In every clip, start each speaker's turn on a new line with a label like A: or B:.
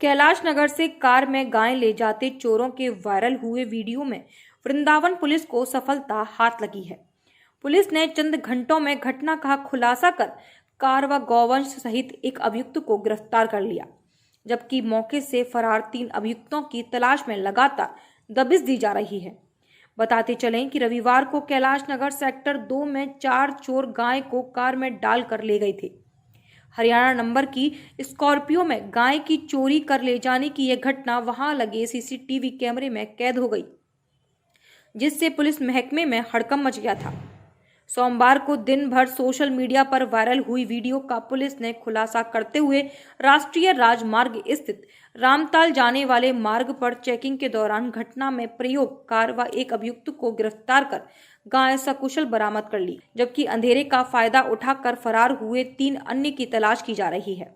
A: कैलाश नगर से कार में गाय ले जाते चोरों के वायरल हुए वीडियो में वृंदावन पुलिस को सफलता हाथ लगी है। पुलिस ने चंद घंटों में घटना का खुलासा कर कार व गौवंश सहित एक अभियुक्त को गिरफ्तार कर लिया, जबकि मौके से फरार 3 अभियुक्तों की तलाश में लगातार दबिश दी जा रही है। बताते चलें कि रविवार को कैलाश नगर सेक्टर 2 में 4 चोर गाय को कार में डाल कर ले गए थे। हरियाणा नंबर की स्कॉर्पियो में गाय की चोरी कर ले जाने की यह घटना वहां लगे सीसीटीवी कैमरे में कैद हो गई, जिससे पुलिस महकमे में हड़कंप मच गया था। सोमवार को दिन भर सोशल मीडिया पर वायरल हुई वीडियो का पुलिस ने खुलासा करते हुए राष्ट्रीय राजमार्ग स्थित रामताल जाने वाले मार्ग पर चेकिंग के दौरान घटना में प्रयोग कार व एक अभियुक्त को गिरफ्तार कर गाय सकुशल बरामद कर ली, जबकि अंधेरे का फायदा उठाकर फरार हुए 3 अन्य की तलाश की जा रही है।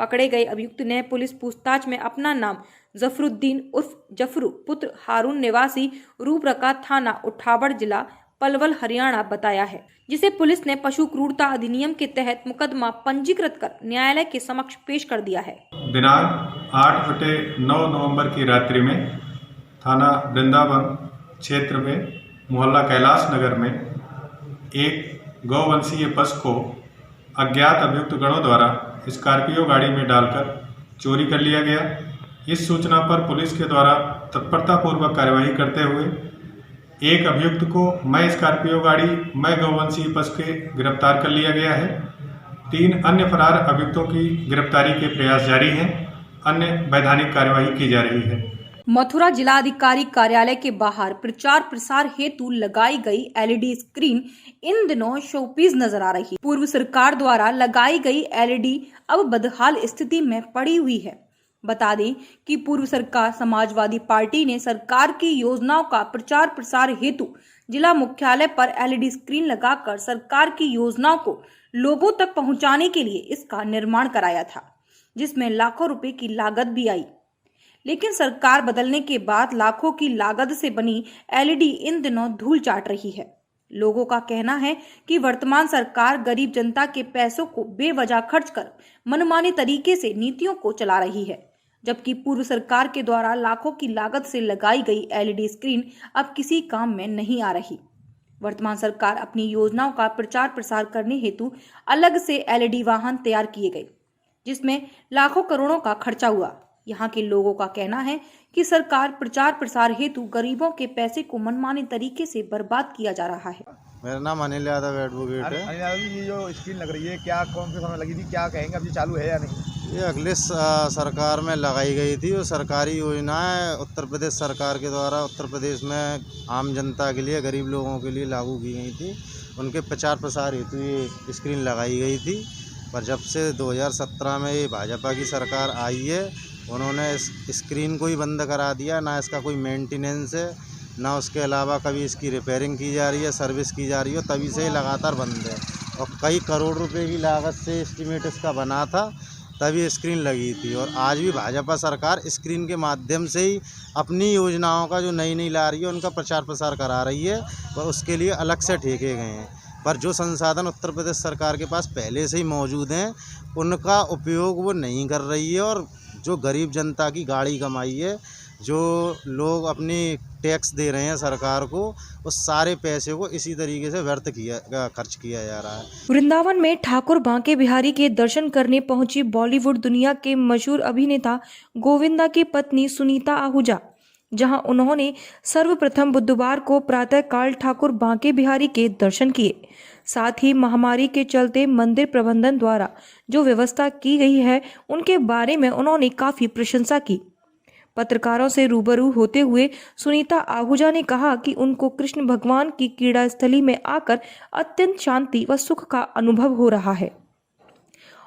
A: पकड़े गए अभियुक्त ने पुलिस पूछताछ में अपना नाम जफरुद्दीन उर्फ जफरू पुत्र हारून निवासी रूपरका थाना उठाबड़ जिला पलवल हरियाणा बताया है, जिसे पुलिस ने पशु क्रूरता अधिनियम के तहत मुकदमा पंजीकृत कर न्यायालय के समक्ष पेश कर दिया है।
B: दिनांक 8/9 नवंबर की रात्रि में थाना वृंदावन क्षेत्र में मोहल्ला कैलाश नगर में एक गौवंशीय पशु को अज्ञात अभियुक्त गणों द्वारा स्कॉर्पियो गाड़ी में डालकर चोरी कर लिया गया। इस सूचना पर पुलिस के द्वारा तत्परतापूर्वक कार्यवाही करते हुए एक अभियुक्त को मैं स्कॉर्पियो गाड़ी मैं गौवंशीय पशु के गिरफ्तार कर लिया गया है। 3 अन्य फरार अभियुक्तों की गिरफ्तारी के प्रयास जारी हैं। अन्य वैधानिक कार्यवाही की जा रही है।
A: मथुरा जिलाधिकारी कार्यालय के बाहर प्रचार प्रसार हेतु लगाई गई एलईडी स्क्रीन इन दिनों शोपीस नजर आ रही। पूर्व सरकार द्वारा लगाई गई एलईडी अब बदहाल स्थिति में पड़ी हुई है। बता दें कि पूर्व सरकार समाजवादी पार्टी ने सरकार की योजनाओं का प्रचार प्रसार हेतु जिला मुख्यालय पर एलईडी स्क्रीन लगाकर सरकार की योजनाओं को लोगों तक पहुंचाने के लिए इसका निर्माण कराया था, जिसमें लाखों रुपए की लागत भी आई। लेकिन सरकार बदलने के बाद लाखों की लागत से बनी एलईडी इन दिनों धूल चाट रही है। लोगों का कहना है कि वर्तमान सरकार गरीब जनता के पैसों को बेवजह खर्च कर मनमाने तरीके से नीतियों को चला रही है, जबकि पूर्व सरकार के द्वारा लाखों की लागत से लगाई गई एलईडी स्क्रीन अब किसी काम में नहीं आ रही। वर्तमान सरकार अपनी योजनाओं का प्रचार प्रसार करने हेतु अलग से एलईडी वाहन तैयार किए गए, जिसमें लाखों करोड़ों का खर्चा हुआ। यहाँ के लोगों का कहना है कि सरकार प्रचार प्रसार हेतु गरीबों के पैसे को मनमाने तरीके से बर्बाद किया जा रहा है।
C: मेरा नाम अनिल यादव एडवोकेट है।
D: अनिल यादव जी, ये जो स्क्रीन लग रही है, क्या कौन से समय लगी थी, क्या कहेंगे, अब ये चालू है या नहीं?
C: ये अगले सरकार में लगाई गई थी। वो सरकारी योजनाएं उत्तर प्रदेश सरकार के द्वारा उत्तर प्रदेश में आम जनता के लिए, गरीब लोगों के लिए लागू की गई थी। उनके प्रचार प्रसार हेतु ये स्क्रीन लगाई गई थी। पर जब से 2017 में ये भाजपा की सरकार आई है, उन्होंने इस स्क्रीन को ही बंद करा दिया। ना इसका कोई मेंटेनेंस है, ना उसके अलावा कभी इसकी रिपेयरिंग की जा रही है, सर्विस की जा रही है। तभी से ही लगातार बंद है और कई करोड़ रुपए की लागत से एस्टीमेट इसका बना था, तभी स्क्रीन लगी थी। और आज भी भाजपा सरकार स्क्रीन के माध्यम से ही अपनी योजनाओं का जो नई ला रही है उनका प्रचार प्रसार करा रही है, और उसके लिए अलग से ठेके गए हैं। पर जो संसाधन उत्तर प्रदेश सरकार के पास पहले से ही मौजूद हैं, उनका उपयोग वो नहीं कर रही है। और जो गरीब जनता की गाड़ी कमाई है, जो लोग अपनी टैक्स दे रहे हैं सरकार को, उस सारे पैसे को इसी तरीके से खर्च किया जा रहा है।
A: वृंदावन में ठाकुर बांके बिहारी के दर्शन करने पहुंची बॉलीवुड दुनिया के मशहूर अभिनेता गोविंदा की पत्नी सुनीता आहूजा, जहां उन्होंने सर्वप्रथम बुधवार को प्रातःकाल ठाकुर बांके बिहारी के दर्शन किए। साथ ही महामारी के चलते मंदिर प्रबंधन द्वारा जो व्यवस्था की गई है, उनके बारे में उन्होंने काफी प्रशंसा की। पत्रकारों से रूबरू होते हुए सुनीता आहूजा ने कहा कि उनको कृष्ण भगवान की क्रीड़ा स्थली में आकर अत्यंत शांति व सुख का अनुभव हो रहा है,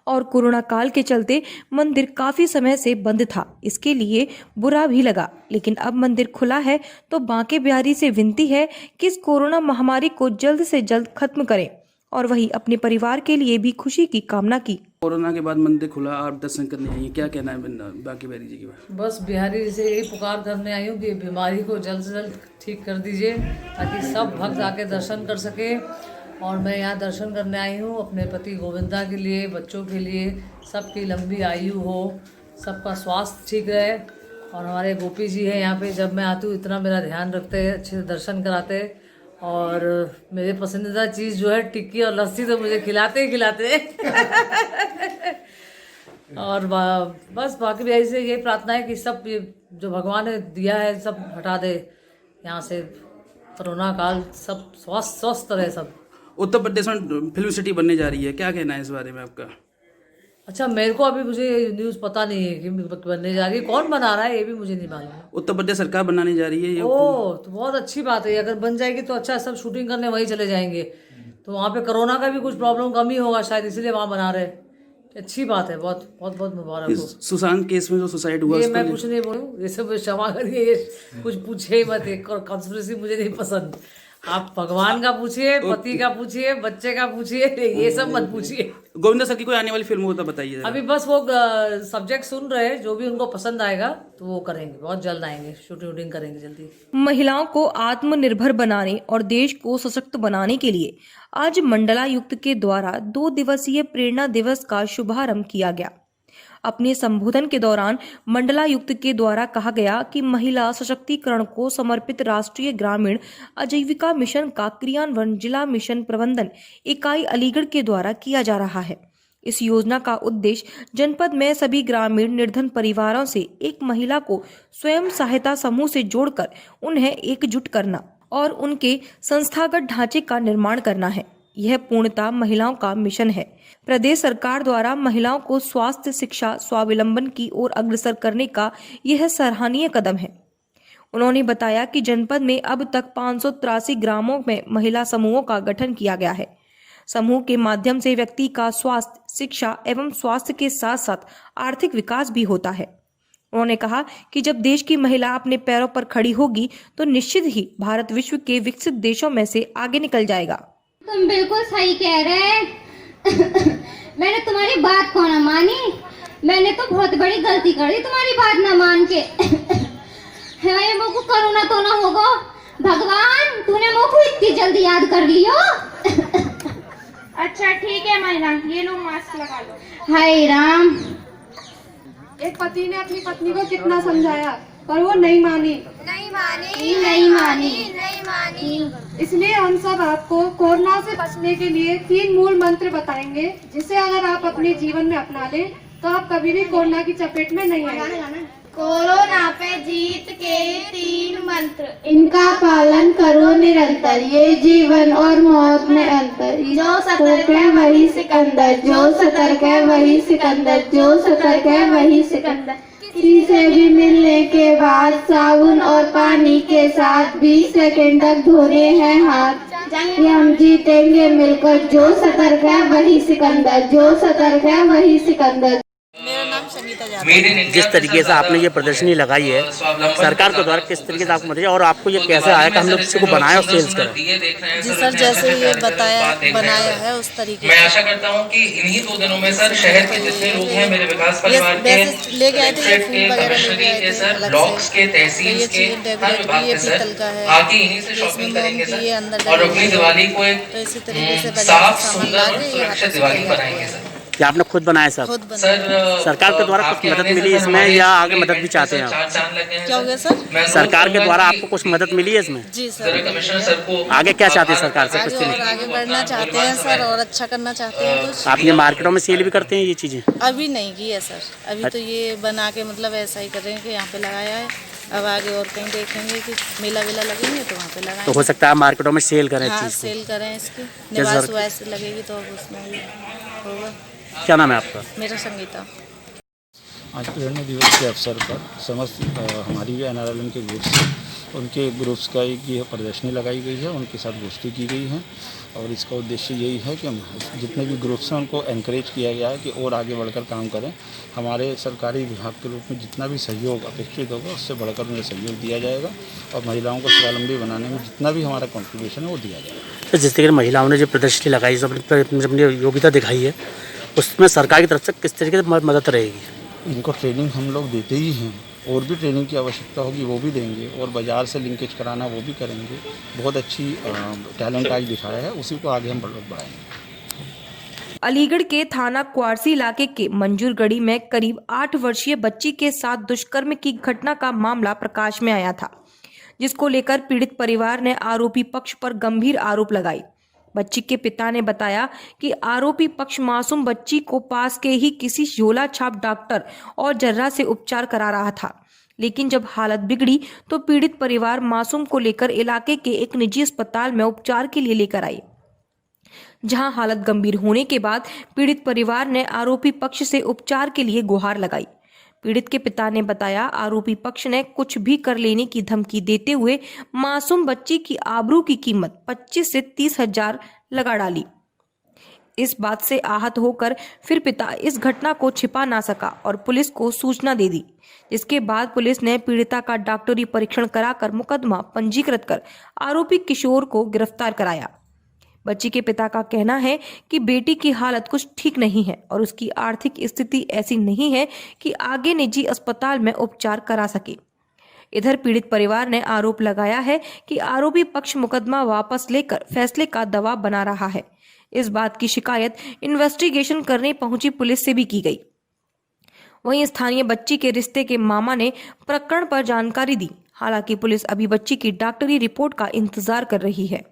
A: और कोरोना काल के चलते मंदिर काफी समय से बंद था, इसके लिए बुरा भी लगा। लेकिन अब मंदिर खुला है तो बांके बिहारी से विनती है कि इस कोरोना महामारी को जल्द से जल्द खत्म करें, और वही अपने परिवार के लिए भी खुशी की कामना की।
E: कोरोना के बाद मंदिर खुला, आप दर्शन करने आई हैं, क्या कहना है बांके बिहारी जी के बारे में?
F: बस बिहारी जी से यही पुकार करने आई हूँ कि बीमारी को जल्द से जल्द ठीक कर दीजिए, ताकि सब भक्त आके दर्शन कर सके। और मैं यहाँ दर्शन करने आई हूँ अपने पति गोविंदा के लिए, बच्चों के लिए, सबकी लंबी आयु हो, सबका स्वास्थ्य ठीक रहे। और हमारे गोपी जी हैं यहाँ पे, जब मैं आती हूँ इतना मेरा ध्यान रखते हैं, अच्छे से दर्शन कराते हैं। और मेरे पसंदीदा चीज़ जो है टिक्की और लस्सी तो मुझे खिलाते ही खिलाते हैं। और बस बाकी भी ऐसे यही प्रार्थना है कि सब ये जो भगवान ने दिया है सब हटा दे यहाँ से, कोरोना काल, सब स्वस्थ रहे सब।
E: उत्तर प्रदेश में फिल्म सिटी बनने जा रही है, क्या कहना है इस बारे में आपका?
F: अच्छा, मेरे को अभी मुझे न्यूज़ पता नहीं है कि बनने जा रही है, कौन बना रहा है ये भी मुझे नहीं मालूम।
E: उत्तर प्रदेश सरकार बनाने जा रही है ये।
F: ओह, तो बहुत अच्छी बात है, अगर बन जाएगी तो अच्छा, सब शूटिंग करने वहीं चले जाएंगे, तो वहाँ पे कोरोना का भी कुछ प्रॉब्लम कम ही होगा शायद, इसलिए वहाँ बना रहे। अच्छी बात है, बहुत बहुत बहुत मुबारक हो।
E: सुशांत केस में जो सुसाइड हुआ
F: ये मैं कुछ नहीं बोलूँ, ये सब क्षमा करिए, ये कुछ पूछे ही मत, एक कंस्पिरेसी मुझे नहीं पसंद। आप भगवान का पूछिए, पति का पूछिए, बच्चे का पूछिए, ये सब मत पूछिए।
E: गोविंदा सर की कोई आने वाली फिल्म हो तो बताइए।
F: अभी बस वो सब्जेक्ट सुन रहे हैं, जो भी उनको पसंद आएगा तो वो करेंगे, बहुत जल्द आएंगे, शूटिंग करेंगे जल्दी।
A: महिलाओं को आत्मनिर्भर बनाने और देश को सशक्त बनाने के लिए आज मंडलायुक्त के द्वारा 2 दिवसीय प्रेरणा दिवस का शुभारंभ किया गया। अपने संबोधन के दौरान मंडलायुक्त के द्वारा कहा गया कि महिला सशक्तिकरण को समर्पित राष्ट्रीय ग्रामीण आजीविका मिशन का क्रियान्वयन जिला मिशन प्रबंधन इकाई अलीगढ़ के द्वारा किया जा रहा है। इस योजना का उद्देश्य जनपद में सभी ग्रामीण निर्धन परिवारों से एक महिला को स्वयं सहायता समूह से जोड़कर उन्हें एकजुट करना और उनके संस्थागत ढांचे का निर्माण करना है। यह पूर्णतः महिलाओं का मिशन है। प्रदेश सरकार द्वारा महिलाओं को स्वास्थ्य, शिक्षा, स्वावलंबन की ओर अग्रसर करने का यह सराहनीय कदम है। उन्होंने बताया कि जनपद में अब तक 583 ग्रामों में महिला समूहों का गठन किया गया है। समूह के माध्यम से व्यक्ति का स्वास्थ्य, शिक्षा एवं स्वास्थ्य के साथ साथ आर्थिक विकास भी होता है। उन्होंने कहा कि जब देश की महिला अपने पैरों पर खड़ी होगी तो निश्चित ही भारत विश्व के विकसित देशों में से आगे निकल जाएगा।
G: तुम बिल्कुल सही कह रहे हैं। मैंने तुम्हारी बात को ना मानी, मैंने तो बहुत बड़ी गलती कर दी तुम्हारी बात ना मान के। है मुझको कोरोना तो ना होगा, भगवान तूने मुझको इतनी जल्दी याद कर लियो।
H: अच्छा ठीक है महिला, ये लो मास्क लगा लो।
G: हाय राम।
H: एक पति ने अपनी पत्नी को कितना समझाया पर वो नहीं मानी। इसलिए हम सब आपको कोरोना से बचने के लिए 3 मूल मंत्र बताएंगे, जिसे अगर आप अपने जीवन में अपना लें तो आप कभी भी कोरोना की चपेट में नहीं आएंगे।
I: कोरोना पे जीत के 3 मंत्र,
G: इनका पालन करो निरंतर, ये जीवन और मौत में अंतर।
I: जो सतर्क है
G: वही सिकंदर, जो सतर्क है वही सिकंदर, जो सतर्क है वही सिकंदर। किसी से भी मिलने के बाद साबुन और पानी के साथ 20 सेकंड तक धोने हैं हाथ। ये हम जीतेंगे मिलकर, जो सतर्क है वही सिकंदर, जो सतर्क है वही सिकंदर।
I: मेरा नाम संगीता जाधव।
J: जिस तरीके से आपने ये प्रदर्शनी लगाई है सरकार के द्वारा, किस तरीके से आपको मदद और आपको ये कैसे आया कि हम लोग किसी को बनाया और सेल्स करें?
I: जी सर, जैसे ये बनाया है उस तरीके
K: मैं आशा करता हूं कि इन्हीं 2 दिनों में सर शहर के जितने लोग हैं मेरे विकास परिवार के,
I: लेके आए थे
K: कमिश्नरी के सर, ब्लॉक्स के, तहसील के, हर विभाग के सर आके इन्हीं से शॉपिंग करेंगे सर और अपनी दिवाली को एक साफ, सुंदर, सुरक्षित दिवाली बनाएंगे सर।
J: क्या आपने खुद बनाया सर? सरकार के द्वारा कुछ मदद मिली इसमें या आगे मदद भी चाहते हैं आप?
I: क्या हो गया सर?
J: सरकार के द्वारा आपको कुछ मदद मिली है इसमें?
I: जी सर।
J: आगे क्या चाहते हैं सरकार से? कुछ
I: आगे बढ़ना चाहते हैं सर और अच्छा करना चाहते हैं कुछ।
J: आप ये मार्केटों में सेल भी करते हैं ये चीजें?
I: अभी नहीं की है सर, अभी तो ये बना के मतलब ऐसा ही कर रहे हैं कि यहाँ पे लगाया है। अब आगे और कहीं देखेंगे कि मेला वेला लगेंगे तो वहाँ पे लगाएंगे।
J: तो हो सकता है मार्केटों में सेल करें?
I: हाँ, सेल करें इसकी, निवास वैसे लगेगी तो उसमें भी होगा।
J: क्या नाम है आपका?
I: मेरा संगीता।
L: आज प्रेरणा दिवस के अवसर पर समस्त हमारी भी NRLM के ग्रुप्स उनके ग्रुप्स का एक ये प्रदर्शनी लगाई गई है, उनके साथ गोष्ठी की गई है और इसका उद्देश्य यही है कि जितने भी ग्रुप्स हैं उनको एनकरेज किया गया है कि और आगे बढ़कर काम करें। हमारे सरकारी विभाग के रूप में जितना भी सहयोग अपेक्षित होगा उससे बढ़कर उन्हें सहयोग दिया जाएगा और महिलाओं को स्वावलंबी बनाने में जितना भी हमारा कॉन्ट्रीब्यूशन है वो दिया जाएगा।
J: तो जिस तरीके से महिलाओं ने जो प्रदर्शनी लगाई, अपनी योग्यता दिखाई है, उसमें सरकार की तरफ से किस तरीके से मदद रहेगी?
L: इनको ट्रेनिंग हम लोग देते ही हैं, और भी ट्रेनिंग की आवश्यकता होगी वो भी देंगे और बाज़ार से लिंकेज कराना वो भी करेंगे। बहुत अच्छी टैलेंट आज दिखाया है, उसी को आगे हम बढ़ाएंगे।
A: अलीगढ़ के थाना क्वारसी इलाके के मंजूरगढ़ी में करीब 8 वर्षीय बच्ची के साथ दुष्कर्म की घटना का मामला प्रकाश में आया था, जिसको लेकर पीड़ित परिवार ने आरोपी पक्ष पर गंभीर आरोप लगाई। बच्ची के पिता ने बताया कि आरोपी पक्ष मासूम बच्ची को पास के ही किसी झोला छाप डॉक्टर और जर्रा से उपचार करा रहा था, लेकिन जब हालत बिगड़ी तो पीड़ित परिवार मासूम को लेकर इलाके के एक निजी अस्पताल में उपचार के लिए लेकर आई, जहां हालत गंभीर होने के बाद पीड़ित परिवार ने आरोपी पक्ष से उपचार के लिए गुहार लगाई। पीड़ित के पिता ने बताया आरोपी पक्ष ने कुछ भी कर लेने की धमकी देते हुए मासूम बच्ची की आबरू की कीमत 25 से 30 हजार लगा डाली। इस बात से आहत होकर फिर पिता इस घटना को छिपा ना सका और पुलिस को सूचना दे दी, जिसके बाद पुलिस ने पीड़िता का डॉक्टरी परीक्षण कराकर मुकदमा पंजीकृत कर आरोपी किशोर को गिरफ्तार कराया। बच्ची के पिता का कहना है कि बेटी की हालत कुछ ठीक नहीं है और उसकी आर्थिक स्थिति ऐसी नहीं है कि आगे निजी अस्पताल में उपचार करा सके। इधर पीड़ित परिवार ने आरोप लगाया है कि आरोपी पक्ष मुकदमा वापस लेकर फैसले का दबाव बना रहा है। इस बात की शिकायत इन्वेस्टिगेशन करने पहुंची पुलिस से भी की गई। वहीं स्थानीय बच्ची के रिश्ते के मामा ने प्रकरण पर जानकारी दी। हालांकि पुलिस अभी बच्ची की डॉक्टरी रिपोर्ट का इंतजार कर रही है।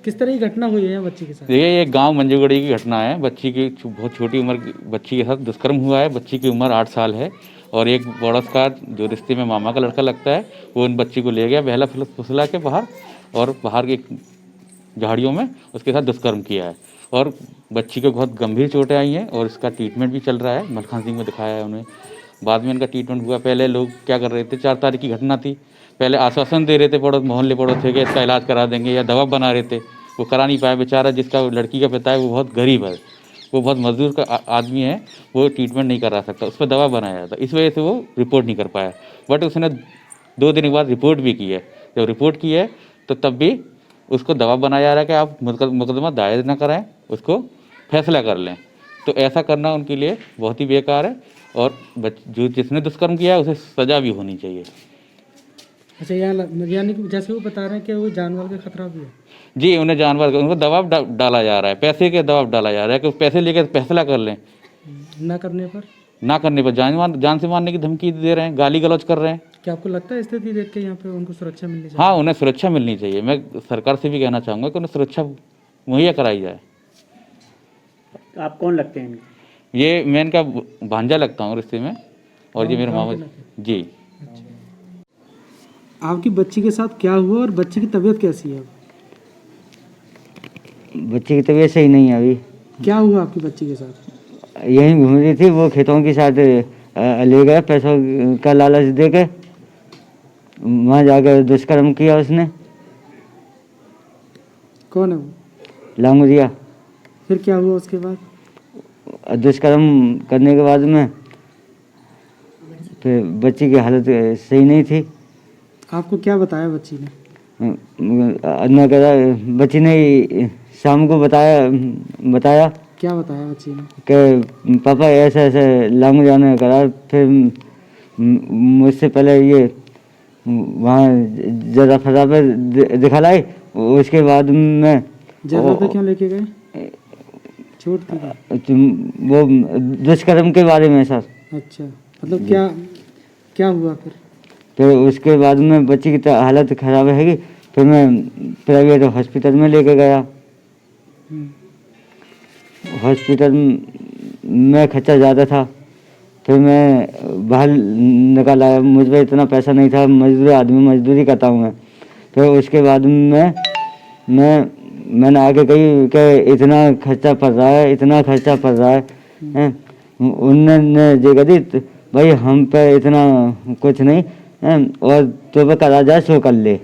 M: किस तरह की घटना हुई है बच्ची के साथ?
N: ये एक गांव मंजूगढ़ी की घटना है। बच्ची की बहुत छोटी उम्र की बच्ची के साथ दुष्कर्म हुआ है। बच्ची की उम्र 8 साल है और एक पड़ोस का जो रिश्ते में मामा का लड़का लगता है वो उन बच्ची को ले गया बहला फुसला के बाहर और बाहर की झाड़ियों में उसके साथ दुष्कर्म किया है और बच्ची को बहुत गंभीर चोटें आई हैं और इसका ट्रीटमेंट भी चल रहा है। मलखान सिंह में दिखाया है उन्हें, बाद में इनका ट्रीटमेंट हुआ। पहले लोग क्या कर रहे थे, 4 तारीख की घटना थी, पहले आश्वासन दे रहे थे पड़ोस मोहल्ले पड़ोस थे कि इसका इलाज करा देंगे या दवा बना रहे थे, वो करा नहीं पाया। बेचारा जिसका लड़की का पिता है वो बहुत गरीब है, वो बहुत मजदूर का आदमी है, वो ट्रीटमेंट नहीं करा सकता, उस पर दवा बनाया था, इस वजह से वो रिपोर्ट नहीं कर पाया। बट उसने 2 दिन के बाद रिपोर्ट भी की है। जब रिपोर्ट की है तो तब भी उसको दवा बनाया जा रहा है कि आप मुकदमा दायर न कराएं, उसको फैसला कर लें। तो ऐसा करना उनके लिए बहुत ही बेकार है और जो जिसने दुष्कर्म किया है उसे सज़ा भी होनी चाहिए।
M: अच्छा, यानी कि जैसे वो बता रहे हैं कि वो जानवर का खतरा भी है?
N: जी, उन्हें जानवर उनको दबाव डाला जा रहा है, पैसे के दबाव डाला जा रहा है कि पैसे लेकर फैसला कर लें।
M: ना करने पर
N: जान से मारने की धमकी दे रहे हैं, गाली गलौज कर रहे हैं।
M: क्या आपको लगता है स्थिति देख के यहाँ पे उनको सुरक्षा मिलनी चाहिए?
N: हाँ, उन्हें सुरक्षा मिलनी चाहिए। मैं सरकार से भी कहना चाहूँगा कि उन्हें सुरक्षा मुहैया कराई जाए।
J: आप कौन लगते हैं?
N: ये मैं इनका भांजा लगता हूँ रिश्ते में और ये मेरे मामा जी।
M: आपकी बच्ची के साथ क्या हुआ और बच्ची की तबीयत कैसी है?
O: बच्ची की तबीयत सही नहीं है अभी।
M: क्या हुआ आपकी बच्ची के साथ?
O: यहीं घूम रही थी, वो खेतों के साथ ले गया, पैसों का लालच दे के वहाँ जाकर दुष्कर्म किया उसने।
M: कौन है वो?
O: लांगुरिया।
M: फिर क्या हुआ उसके बाद?
O: दुष्कर्म करने के बाद में फिर बच्ची की हालत सही नहीं थी।
M: आपको क्या बताया बच्ची ने?
O: मैं कह रहा बच्ची ने शाम को बताया।
M: क्या बताया बच्ची ने?
O: कि पापा ऐसे ऐसे लांगुरिया ने करा। फिर मुझसे पहले ये वहाँ जरा फजा पे दिखा लाई, उसके बाद में
M: जरा पे क्यों लेके गए? चोट थी?
O: वो दुष्कर्म के बारे में सर।
M: अच्छा, मतलब क्या हुआ फिर?
O: फिर उसके बाद में बच्ची की हालत खराब हैगी, फिर मैं प्राइवेट हॉस्पिटल में लेके गया। हॉस्पिटल में खर्चा ज़्यादा था, फिर मैं बाहर निकाल आया। मुझ पर इतना पैसा नहीं था, मजदूरी करता हूँ मैं। फिर उसके बाद में मैंने आगे कही कि इतना खर्चा पड़ रहा है, उन्होंने जो कही भाई हम पे इतना कुछ नहीं और तो पे करा जाए सो कर ले।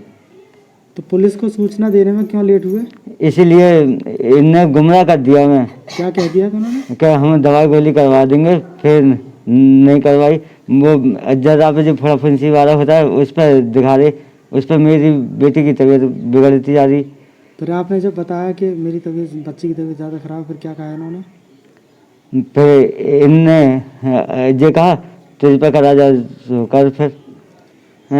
M: तो पुलिस को सूचना देने में क्यों लेट हुए?
O: इसीलिए इन्हें गुमराह कर दिया। मैं
M: क्या कह दिया उन्होंने?
O: क्या हम दवाई गोली करवा देंगे, फिर नहीं करवाई। वो जरा पे जो फोड़ा फुंसी वाला होता है उस पर दिखा रहे, उस पर मेरी बेटी की तबीयत बिगड़ती जा रही।
M: फिर आपने जब बताया कि मेरी बच्ची की तबीयत ज़्यादा खराब, फिर क्या कहा इन्होंने?
O: फिर इनने जो कहा तुझ पर करा जा कर। फिर